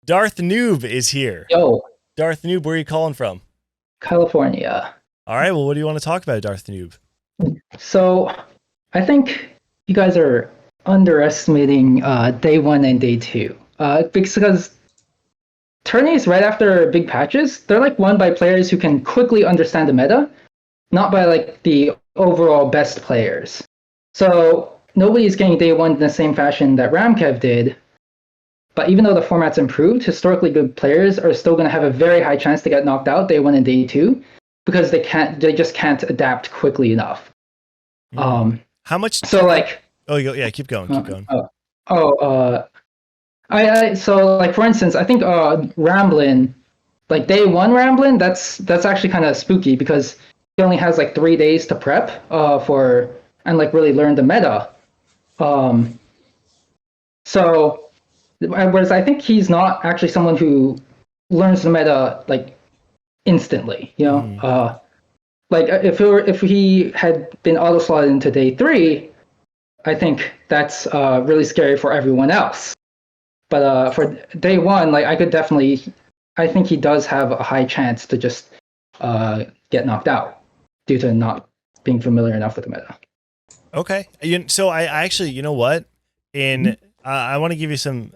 Darth Noob is here. Yo, Darth Noob, where are you calling from? California. All right, well, what do you want to talk about, Darth Noob? So, I think you guys are underestimating day one and day two. Because tourneys right after big patches, they're like won by players who can quickly understand the meta, not by like the overall best players. So nobody's getting day one in the same fashion that Ramkev did. But even though the format's improved, historically good players are still going to have a very high chance to get knocked out day one and day two because they just can't adapt quickly enough. How much? So like, oh, yeah, keep going. So like for instance, I think Ramblinnn, like day one Ramblinnn, that's actually kind of spooky because he only has like 3 days to prep for and like really learn the meta. So whereas I think he's not actually someone who learns the meta like instantly, you know. Like if he had been auto slotted into day three, I think that's really scary for everyone else. But for day one, like I think he does have a high chance to just get knocked out due to not being familiar enough with the meta. Okay, so I actually, you know what? I want to give you some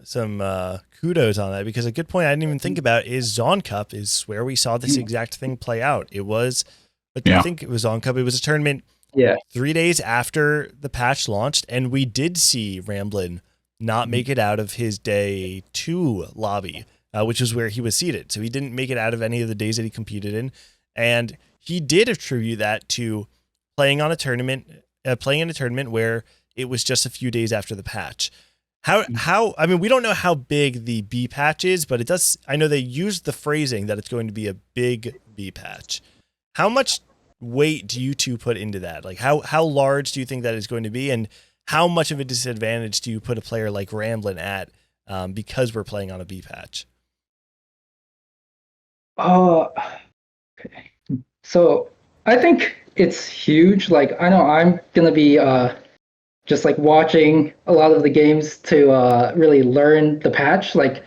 kudos on that because a good point I didn't even think about is Zon Cup is where we saw this exact thing play out. It was, I think it was Zon Cup. It was a tournament 3 days after the patch launched, and we did see Ramblinnn not make it out of his day two lobby, which is where he was seated. So he didn't make it out of any of the days that he competed in, and he did attribute that to playing in a tournament where it was just a few days after the patch. How I mean, we don't know how big the B patch is, but it does. I know they used the phrasing that it's going to be a big B patch. How much weight do you two put into that? Like how large do you think that is going to be, and how much of a disadvantage do you put a player like Ramblinnn at because we're playing on a B patch? Okay. So I think it's huge. Like I know I'm gonna be just like watching a lot of the games to really learn the patch, like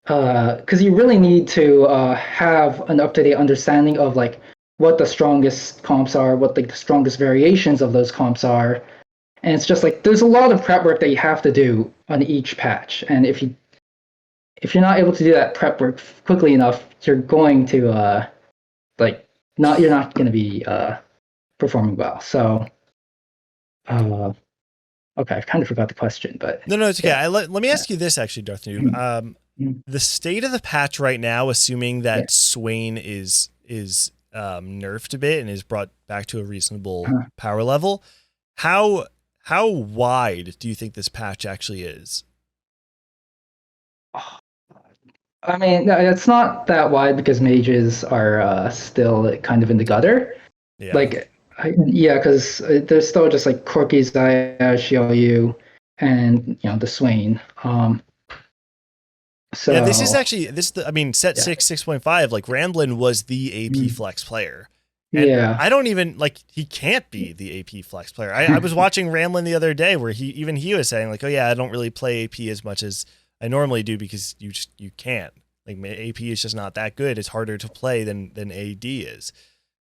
because you really need to have an up-to-date understanding of like what the strongest comps are, what like the strongest variations of those comps are, and it's just like there's a lot of prep work that you have to do on each patch, and if you're not able to do that prep work quickly enough, you're going to you're not going to be performing well. So. Okay, I kind of forgot the question, but no, it's okay. Yeah. Let me ask you this actually, Darth Noob. The state of the patch right now, assuming that Swain is nerfed a bit and is brought back to a reasonable power level, how wide do you think this patch actually is? I mean, it's not that wide because mages are still kind of in the gutter. Yeah. Like. Because there's still just like Corky, Zaya, Xiaoyu, and the Swain. So yeah, this is set 6.5. Like Ramblinnn was the AP flex player. And I don't even he can't be the AP flex player. I was watching Ramblinnn the other day where he was saying like, oh yeah, I don't really play AP as much as I normally do because you can't. Like AP is just not that good. It's harder to play than AD is.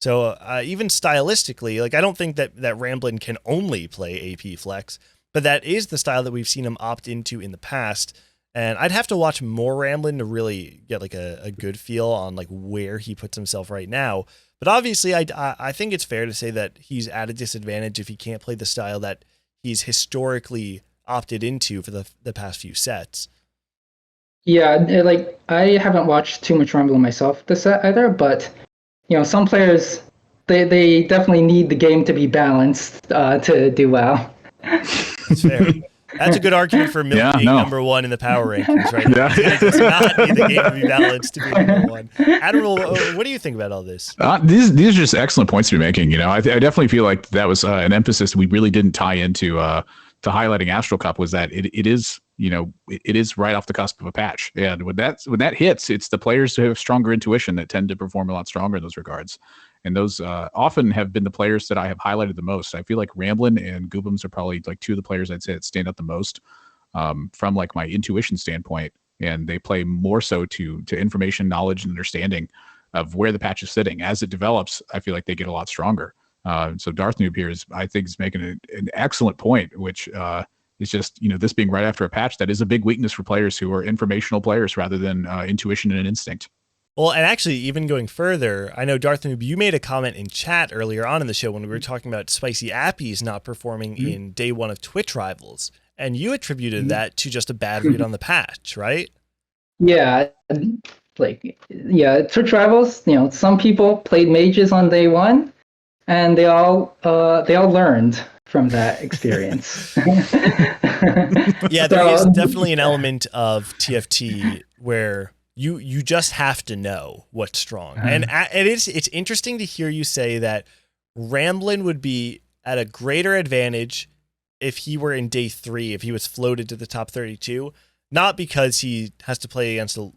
So even stylistically, like I don't think that Ramblinnn can only play AP flex, but that is the style that we've seen him opt into in the past. And I'd have to watch more Ramblinnn to really get like a good feel on like where he puts himself right now. But obviously, I think it's fair to say that he's at a disadvantage if he can't play the style that he's historically opted into for the past few sets. Yeah, like I haven't watched too much Ramblinnn myself this set either, but. Some players, they definitely need the game to be balanced to do well. That's fair. That's a good argument for Milk being number one in the power rankings, right? He does not need the game to be balanced to be number one. Admiral, what do you think about all this? These are just excellent points to be making. I definitely feel like that was an emphasis we really didn't tie into to highlighting Astral Cup was that it is it is right off the cusp of a patch, and when that hits, it's the players who have stronger intuition that tend to perform a lot stronger in those regards, and those often have been the players that I have highlighted the most. I feel like Ramblinnn and KOG'MAW are probably like two of the players I'd say that stand out the most from like my intuition standpoint, and they play more so to information, knowledge, and understanding of where the patch is sitting. As it develops, I feel like they get a lot stronger. So Darth Noob here I think is making an excellent point, which is just, this being right after a patch that is a big weakness for players who are informational players rather than intuition and instinct. Well, and actually, even going further, I know, Darth Noob, you made a comment in chat earlier on in the show when we were talking about Spicy Appies not performing in day one of Twitch Rivals, and you attributed that to just a bad read on the patch, right? Yeah, Twitch Rivals, some people played mages on day one, and they all learned from that experience. Yeah, there is definitely an element of TFT where you just have to know what's strong. And it's interesting to hear you say that Ramblinnn would be at a greater advantage if he were in day 3, if he was floated to the top 32, not because he has to play against a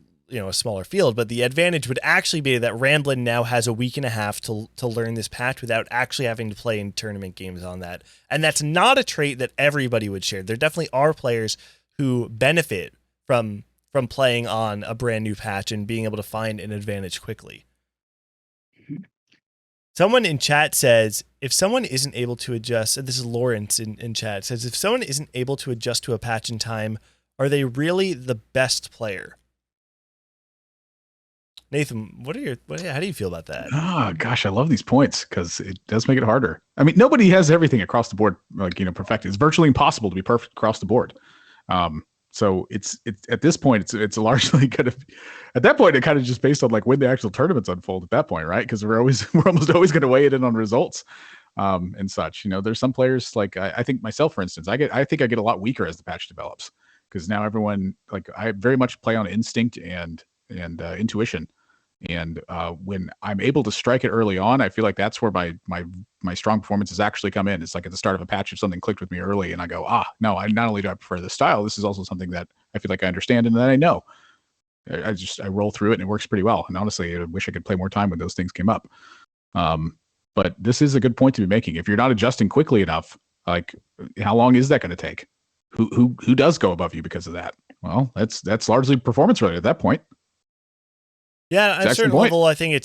smaller field, but the advantage would actually be that Ramblinnn now has a week and a half to learn this patch without actually having to play in tournament games on that. And that's not a trait that everybody would share. There definitely are players who benefit from playing on a brand new patch and being able to find an advantage quickly. Someone in chat says, if someone isn't able to adjust, and this is Lawrence in chat, says, if someone isn't able to adjust to a patch in time, are they really the best player? Nathan, how do you feel about that? Oh gosh, I love these points because it does make it harder. I mean, nobody has everything across the board, perfected. It's virtually impossible to be perfect across the board. So it's at this point, it's largely kind of, at that point, it kind of just based on when the actual tournaments unfold at that point, right? Because we're almost always going to weigh it in on results, and such. There's some players I think myself, for instance, I think I get a lot weaker as the patch develops because now everyone I very much play on instinct and intuition. And when I'm able to strike it early on, I feel like that's where my strong performances actually come in. It's like at the start of a patch, if something clicked with me early and I go, no, not only do I prefer this style, this is also something that I feel like I understand and that I know. I roll through it and it works pretty well. And honestly, I wish I could play more time when those things came up. But this is a good point to be making. If you're not adjusting quickly enough, how long is that going to take? Who does go above you because of that? Well, that's largely performance related at that point. Yeah, at a certain level, I think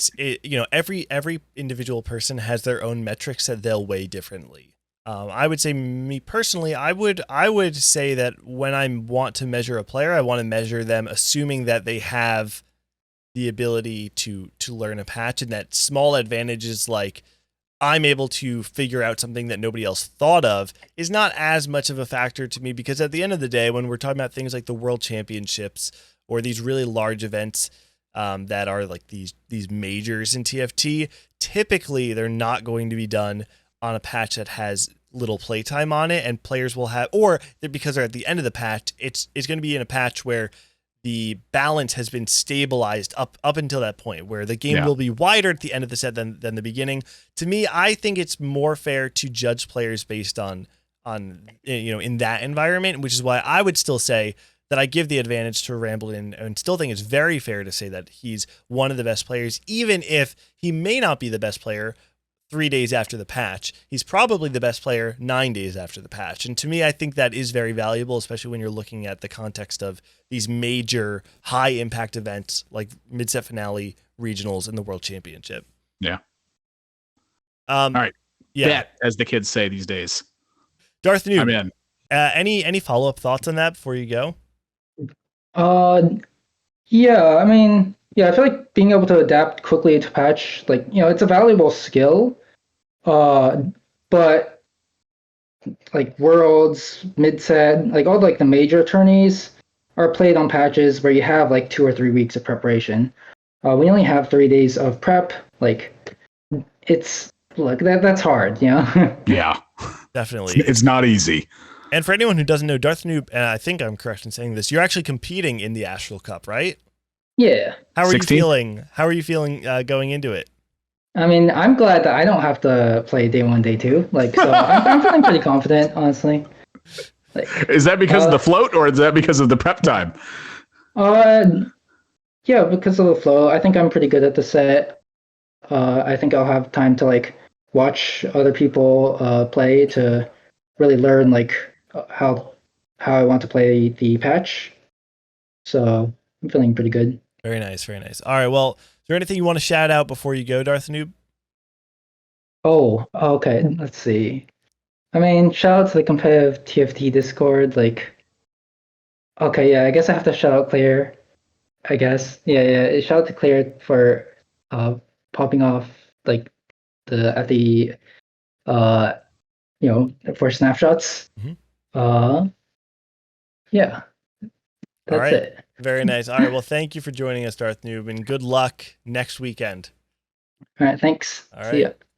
every individual person has their own metrics that they'll weigh differently. I would say, me personally, I would say that when I want to measure a player, I want to measure them assuming that they have the ability to learn a patch, and that small advantages like I'm able to figure out something that nobody else thought of is not as much of a factor to me, because at the end of the day, when we're talking about things like the World Championships or these really large events, that are these majors in TFT, typically they're not going to be done on a patch that has little playtime on it, and players will have, or because they're at the end of the patch, it's going to be in a patch where the balance has been stabilized up until that point where the game will be wider at the end of the set than the beginning. To me, I think it's more fair to judge players based on in that environment, which is why I would still say that I give the advantage to Ramblinnn and still think it's very fair to say that he's one of the best players, even if he may not be the best player 3 days after the patch. He's probably the best player 9 days after the patch. And to me, I think that is very valuable, especially when you're looking at the context of these major high impact events like mid-set finale, regionals, and the World Championship. Yeah. All right. Yeah. Bet, as the kids say these days. Darth Noob, I'm in. Any follow-up thoughts on that before you go? Yeah, I mean, I feel like being able to adapt quickly to patch, it's a valuable skill. But Worlds, mid-set, all the major tourneys are played on patches where you have 2 or 3 weeks of preparation. We only have 3 days of prep. It's that's hard, Yeah, definitely. It's not easy. And for anyone who doesn't know, Darth Noob, and I think I'm correct in saying this, you're actually competing in the Astral Cup, right? Yeah. How are 16? you feeling? How are you feeling going into it? I mean, I'm glad that I don't have to play day 1, day 2. So I'm feeling pretty confident, honestly. Is that because of the float, or is that because of the prep time? Yeah, because of the flow. I think I'm pretty good at the set. I think I'll have time to watch other people play to really learn how I want to play the patch. So I'm feeling pretty good. Very nice, very nice. All right, well, is there anything you want to shout out before you go, Darth Noob? Oh, okay. Let's see. I mean, shout out to the competitive TFT Discord. Like, okay, yeah, I guess I have to shout out Claire. I guess, yeah. Shout out to Claire for popping off like the at the uh for snapshots. Mhm. Yeah, All that's right, it. very nice. All right, well, thank you for joining us, Darth Noob, and good luck next weekend. All right, thanks. All See right. ya.